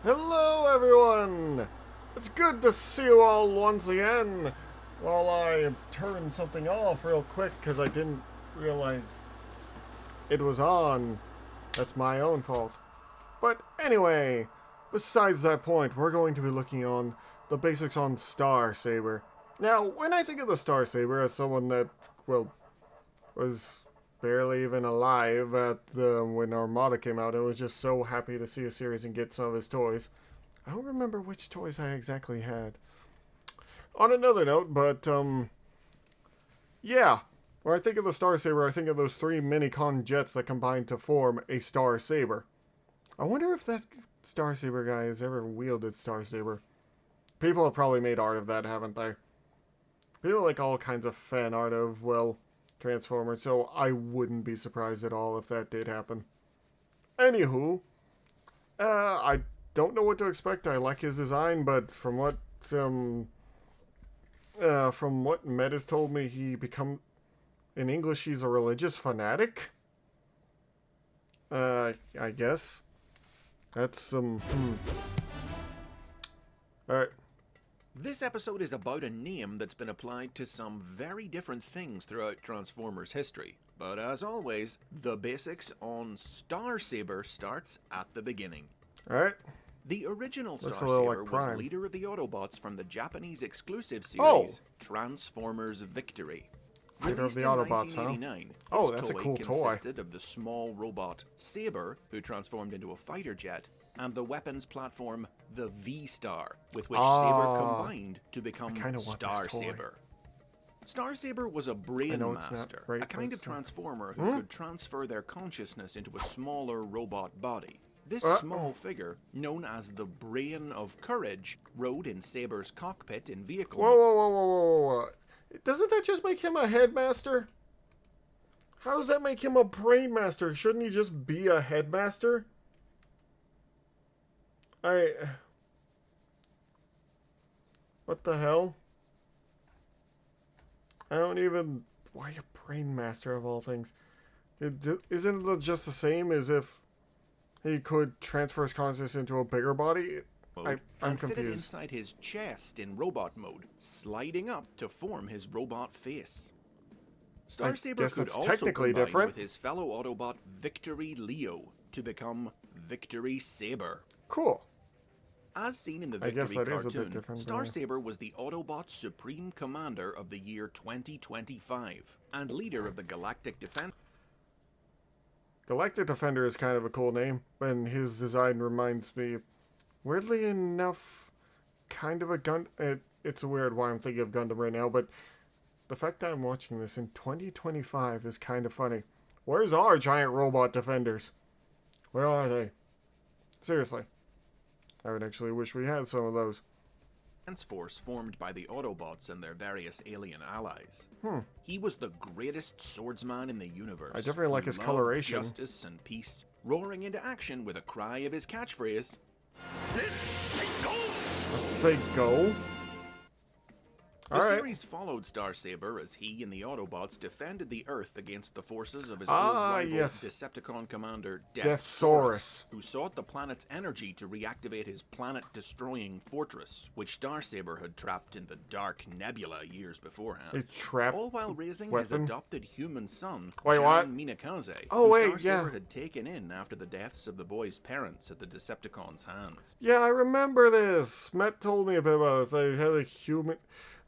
Hello, everyone! It's good to see you all once again. While I turned something off real quick because I didn't realize it was on. That's my own fault. But anyway, besides that point, we're going to be looking on the basics on Star Saber. Now, when I think of the Star Saber as someone that, well, was barely even alive when Armada came out, and was just so happy to see a series and get some of his toys. I don't remember which toys I exactly had. On another note, but yeah, when I think of the Star Saber, I think of those three Minicon jets that combine to form a Star Saber. I wonder if that Star Saber guy has ever wielded Star Saber. People have probably made art of that, haven't they? People like all kinds of fan art of, well, Transformers, so I wouldn't be surprised at all if that did happen. Anywho, I don't know what to expect. I like his design, but from what Med has told me, in English, he's a religious fanatic. I guess. That's, Alright. This episode is about a name that's been applied to some very different things throughout Transformers history. But as always, the basics on Star Saber starts at the beginning. Alright. The original Star like Saber Prime. was leader of the Autobots from the Japanese exclusive series Transformers Victory. Leader of Released the in Autobots, 1989, Oh, its that's a toy cool toy. consisted of the small robot Saber, who transformed into a fighter jet, and the weapons platform, the V-Star, with which Saber combined to become Star Saber. Star Saber was a brain master, a kind of transformer who could transfer their consciousness into a smaller robot body. This small figure, known as the Brain of Courage, rode in Saber's cockpit in vehicle. Whoa. Doesn't that just make him a headmaster? How does that make him a brain master? Shouldn't he just be a headmaster? What the hell? I don't even... Why a brain master of all things? Isn't it just the same as if he could transfer his consciousness into a bigger body? I'm confused. Fitted inside his chest in robot mode, sliding up to form his robot face. Star Saber could also combine with his fellow Autobot Victory Leo to become Victory Saber. Cool. As seen in the Victory cartoon, Star Saber was the Autobot Supreme Commander of the year 2025 and leader of the Galactic Defense. Galactic Defender is kind of a cool name, and his design reminds me, weirdly enough, kind of a Gundam. It's weird why I'm thinking of Gundam right now, but the fact that I'm watching this in 2025 is kind of funny. Where's our giant robot defenders? Where are they? Seriously. I would actually wish we had some of those. Force formed by the Autobots and their various alien allies. He was the greatest swordsman in the universe. I definitely like his coloration. Justice and peace, roaring into action with a cry of his catchphrase. Let's say go. The series followed Star Saber as he and the Autobots defended the Earth against the forces of his old rival Decepticon commander Deathsaurus, who sought the planet's energy to reactivate his planet-destroying fortress, which Star Saber had trapped in the dark nebula years beforehand. All while raising his adopted human son, Jan Minakaze, who Star Saber had taken in after the deaths of the boy's parents at the Decepticons' hands. Yeah, I remember this. Matt told me a bit about it. They had a human...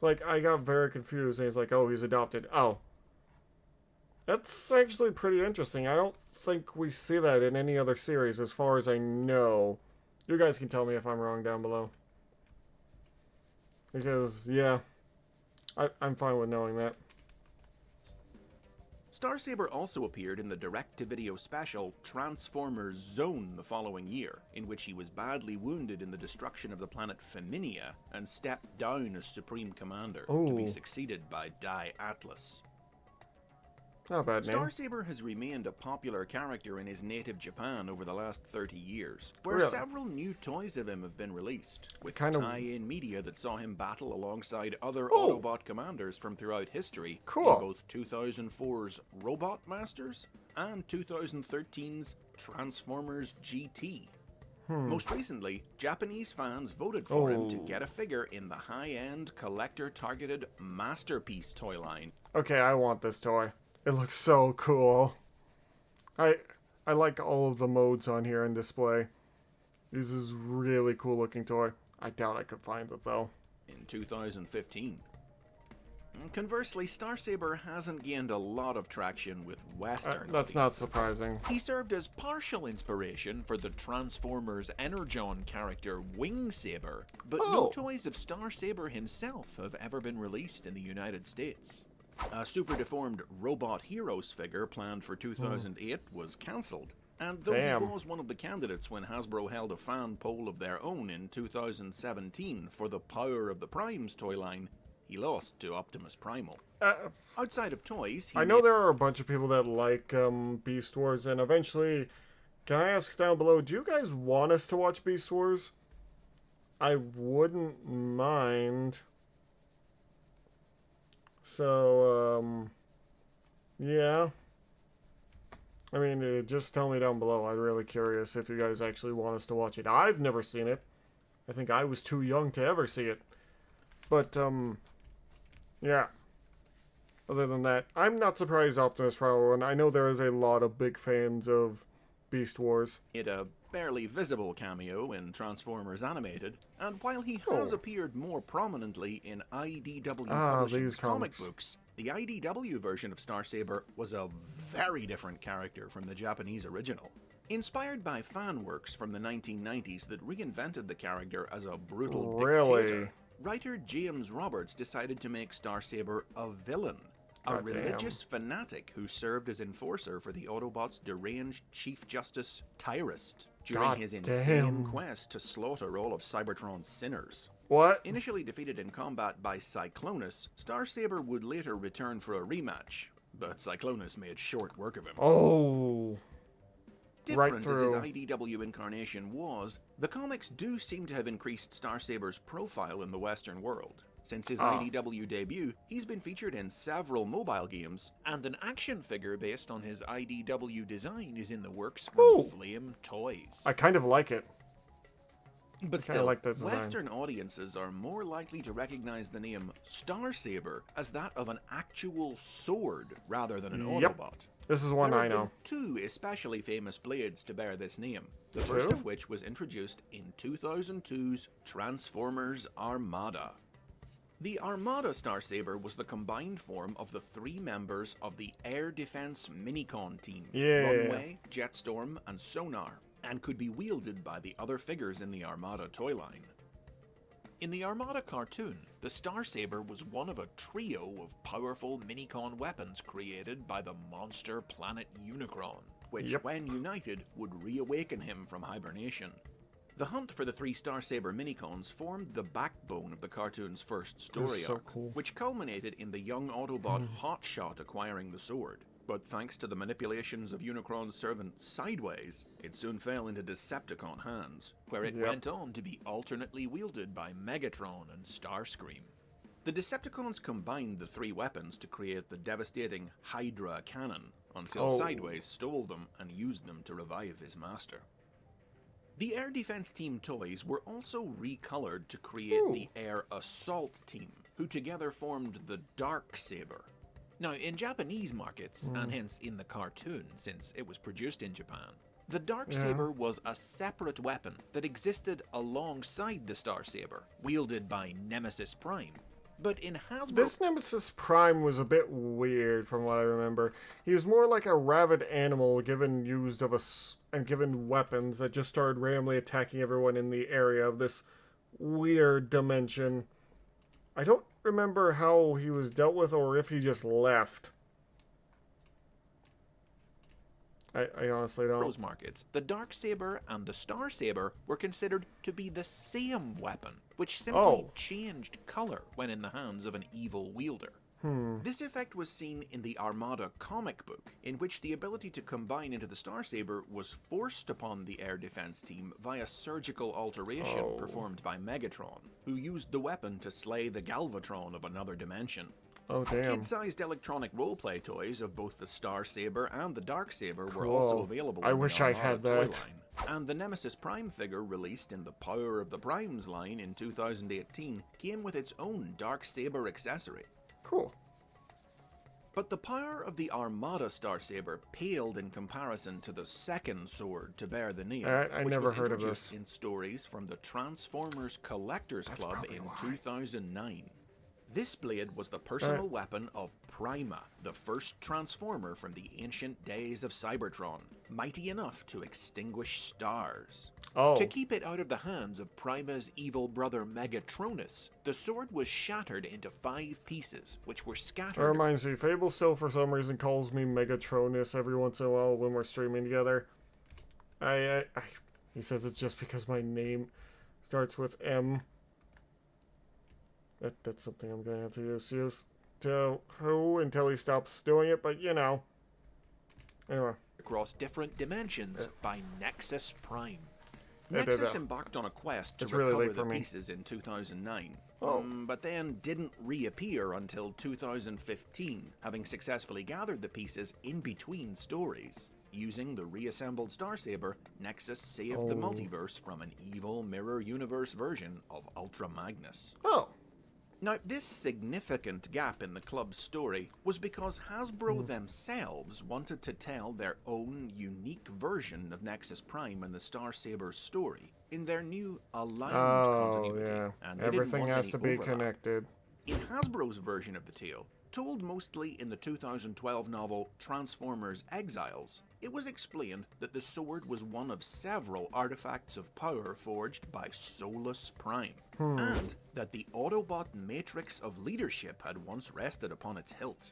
Like, I got very confused, and he's like, oh, he's adopted. Oh. That's actually pretty interesting. I don't think we see that in any other series, as far as I know. You guys can tell me if I'm wrong down below. Because, yeah, I'm fine with knowing that. Star Saber also appeared in the direct-to-video special Transformers Zone the following year, in which he was badly wounded in the destruction of the planet Feminia and stepped down as Supreme Commander to be succeeded by Die Atlas. Not a bad name. Star Saber has remained a popular character in his native Japan over the last 30 years, where several new toys of him have been released, with tie-in media that saw him battle alongside other Autobot commanders from throughout history in both 2004's Robot Masters and 2013's Transformers GT. Most recently, Japanese fans voted for him to get a figure in the high-end, collector-targeted Masterpiece toy line. Okay, I want this toy. It looks so cool. I like all of the modes on here in display. This is really cool looking toy. I doubt I could find it though. In 2015. Conversely, Star Saber hasn't gained a lot of traction with Western. That's not surprising. He served as partial inspiration for the Transformers Energon character Wing Saber, but no toys of Star Saber himself have ever been released in the United States. A super deformed Robot Heroes figure planned for 2008 was cancelled, and though he was one of the candidates when Hasbro held a fan poll of their own in 2017 for the Power of the Primes toy line, he lost to Optimus Primal. Outside of toys, I know there are a bunch of people that like Beast Wars, and eventually, can I ask down below, do you guys want us to watch Beast Wars? I wouldn't mind. So, yeah. I mean, just tell me down below. I'm really curious if you guys actually want us to watch it. I've never seen it. I think I was too young to ever see it. But, yeah. Other than that, I'm not surprised Optimus Prime, and I know there is a lot of big fans of Beast Wars. It a barely visible cameo in Transformers Animated, and while he has appeared more prominently in IDW Publishing's comic books, the IDW version of Star Saber was a very different character from the Japanese original. Inspired by fan works from the 1990s that reinvented the character as a brutal dictator, writer James Roberts decided to make Star Saber a villain, a religious fanatic who served as enforcer for the Autobots' deranged Chief Justice Tyrest during his insane quest to slaughter all of Cybertron's sinners. What? Initially defeated in combat by Cyclonus, Star Saber would later return for a rematch, but Cyclonus made short work of him. Different as his IDW incarnation was, the comics do seem to have increased Star Saber's profile in the Western world. Since his IDW debut, he's been featured in several mobile games, and an action figure based on his IDW design is in the works from Flame Toys. I kind of like it. But still, Western audiences are more likely to recognize the name Star Saber as that of an actual sword rather than an Autobot. This is one I know. There have been 2 especially famous blades to bear this name, the first of which was introduced in 2002's Transformers Armada. The Armada Star Saber was the combined form of the 3 members of the Air Defense Minicon team, Runway, Jetstorm, and Sonar, and could be wielded by the other figures in the Armada toy line. In the Armada cartoon, the Star Saber was one of a trio of powerful Minicon weapons created by the monster planet Unicron, which, when united, would reawaken him from hibernation. The hunt for the 3 Star Saber Minicons formed the backbone of the cartoon's first story arc, which culminated in the young Autobot Hotshot acquiring the sword. But thanks to the manipulations of Unicron's servant Sideways, it soon fell into Decepticon hands, where it went on to be alternately wielded by Megatron and Starscream. The Decepticons combined the 3 weapons to create the devastating Hydra cannon, until Sideways stole them and used them to revive his master. The Air Defense Team toys were also recolored to create the Air Assault Team, who together formed the Dark Saber. Now, in Japanese markets, and hence in the cartoon since it was produced in Japan, the Dark Saber was a separate weapon that existed alongside the Star Saber, wielded by Nemesis Prime. But in Hasbro... This Nemesis Prime was a bit weird from what I remember. He was more like a rabid animal given weapons that just started randomly attacking everyone in the area of this weird dimension. I don't remember how he was dealt with or if he just left. I honestly don't. Markets, the Dark Saber and the Star Saber were considered to be the same weapon, which simply changed color when in the hands of an evil wielder. This effect was seen in the Armada comic book, in which the ability to combine into the Star Saber was forced upon the air defense team via surgical alteration performed by Megatron, who used the weapon to slay the Galvatron of another dimension. Oh, damn. Kid-sized electronic roleplay toys of both the Star Saber and the Dark Saber were also available I in wish the I Armada had toy that. line. And the Nemesis Prime figure released in the Power of the Primes line in 2018 came with its own Dark Saber accessory. Cool. But the power of the Armada Star Saber paled in comparison to the second sword to bear the name, I which never was heard of introduced this. in stories from the Transformers Collectors Club in 2009. This blade was the personal weapon of Prima, the first Transformer from the ancient days of Cybertron, mighty enough to extinguish stars. To keep it out of the hands of Prima's evil brother Megatronus, the sword was shattered into 5 pieces, which were scattered. That reminds me, Fable still for some reason calls me Megatronus every once in a while when we're streaming together. He says it's just because my name starts with M. That's something I'm gonna have to use to who until he stops doing it, but you know. Anyway. Across different dimensions by Nexus Prime. Nexus embarked on a quest to recover the pieces in 2009, but then didn't reappear until 2015, having successfully gathered the pieces in between stories. Using the reassembled Star Saber, Nexus saved the multiverse from an evil mirror universe version of Ultra Magnus. Now, this significant gap in the club's story was because Hasbro themselves wanted to tell their own unique version of Nexus Prime and the Star Saber's story in their new Aligned continuity. And everything has to be connected. In Hasbro's version of the tale, told mostly in the 2012 novel Transformers Exiles, it was explained that the sword was one of several artifacts of power forged by Solus Prime, and that the Autobot matrix of leadership had once rested upon its hilt.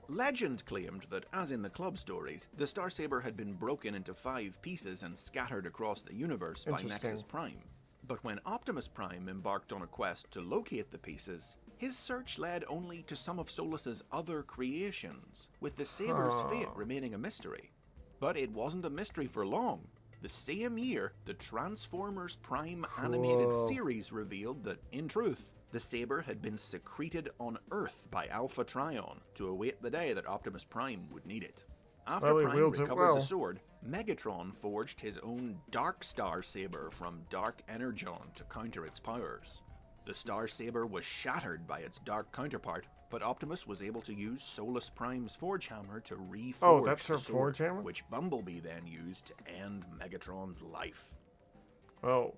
Legend claimed that, as in the club stories, the Star Saber had been broken into 5 pieces and scattered across the universe by Nexus Prime. But when Optimus Prime embarked on a quest to locate the pieces, his search led only to some of Solus's other creations, with the Saber's fate remaining a mystery. But it wasn't a mystery for long. The same year, the Transformers Prime animated series revealed that, in truth, the Saber had been secreted on Earth by Alpha Trion to await the day that Optimus Prime would need it. After Prime recovered the sword, Megatron forged his own Dark Star Saber from Dark Energon to counter its powers. The Star Saber was shattered by its dark counterpart, but Optimus was able to use Solus Prime's Forge Hammer to reforge the sword, which Bumblebee then used to end Megatron's life.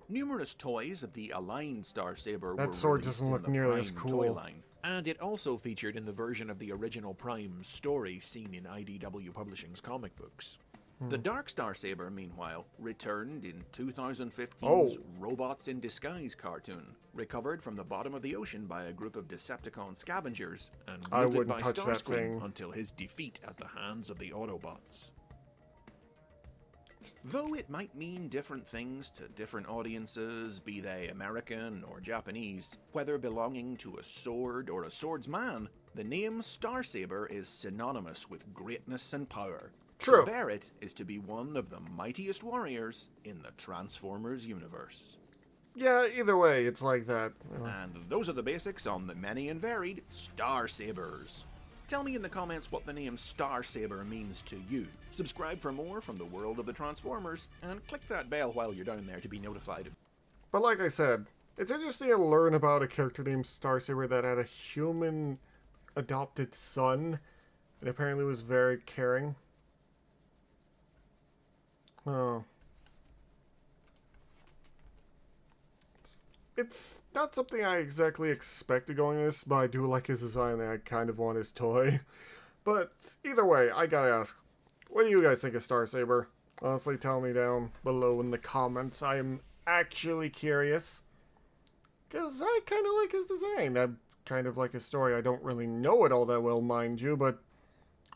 Numerous toys of the Aligned Star Saber were released in the Prime toy line, and it also featured in the version of the original Prime story seen in IDW Publishing's comic books. The Dark Star Saber, meanwhile, returned in 2015's Robots in Disguise cartoon, recovered from the bottom of the ocean by a group of Decepticon scavengers, and wielded by Starscream until his defeat at the hands of the Autobots. Though it might mean different things to different audiences, be they American or Japanese, whether belonging to a sword or a swordsman, the name Star Saber is synonymous with greatness and power. To bear it is to be one of the mightiest warriors in the Transformers universe. Yeah, either way, it's like that. And those are the basics on the many and varied Star Sabers. Tell me in the comments what the name Star Saber means to you. Subscribe for more from the world of the Transformers, and click that bell while you're down there to be notified. But like I said, it's interesting to learn about a character named Star Saber that had a human adopted son, and apparently was very caring. It's not something I exactly expected going this, but I do like his design and I kind of want his toy. But either way, I gotta ask, what do you guys think of Star Saber? Honestly, tell me down below in the comments. I am actually curious, because I kind of like his design. I kind of like his story. I don't really know it all that well, mind you, but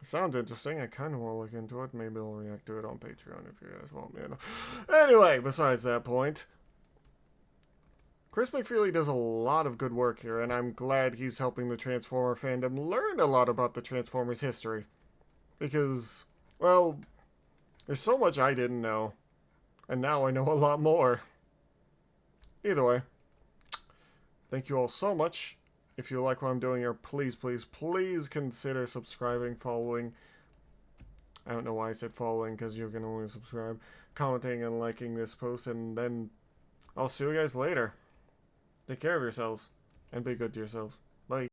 it sounds interesting. I kind of want to look into it. Maybe I'll react to it on Patreon if you guys want me to. Anyway, besides that point, Chris McFeely does a lot of good work here, and I'm glad he's helping the Transformer fandom learn a lot about the Transformers history. Because, well, there's so much I didn't know, and now I know a lot more. Either way, thank you all so much. If you like what I'm doing here, please, please, please consider subscribing, following. I don't know why I said following, because you're going to only subscribe. Commenting and liking this post, and then I'll see you guys later. Take care of yourselves, and be good to yourselves. Bye.